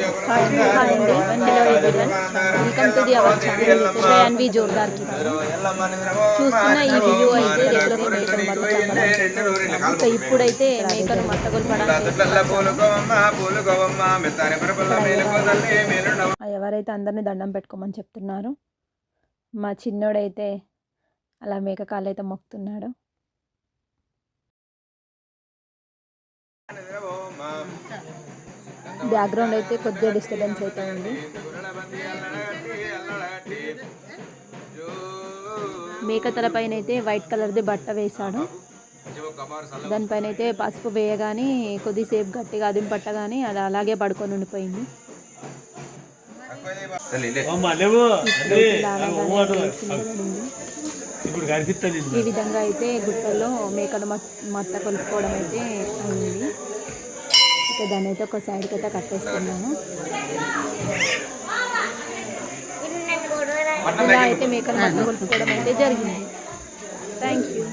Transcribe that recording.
Hi అండి, hello everyone, welcome to the our channel Shreyanvi Zordaar kids. చూస్తున్న ఈ వీడియో అయితే రెగ్యులర్గా మేకను మట్ట చంపడానికి సో ఇప్పుడైతే మేకను మట్టగొల్పడానికి ఎవరైతే అందరినీ దండం పెట్టుకోమని చెప్తున్నారు. మా చిన్నోడైతే అలా మేక కాళ్ళు అయితే మొక్కుతున్నాడు. బ్యాక్గ్రౌండ్ అయితే కొద్దిగా డిస్టర్బెన్స్ అయితే ఉంది. మేక తలపైన అయితే వైట్ కలర్ది బట్ట వేశాడు. దానిపైన అయితే పసుపు వేయగానే కొద్దిసేపు గట్టిగా అదిం పట్టగానే అది అలాగే పడుకొని ఉండిపోయింది. ఈ విధంగా అయితే గుట్టల్లో మేకను మట్ట కొలుపుకోవడం అయితే అయింది. ఇక దాన్ని అయితే ఒక సైడ్కి అయితే కట్టేస్తున్నాను. ఇలా అయితే మేకను మట్ట కొలుపుకోవడం అయితే జరిగింది. Thank you.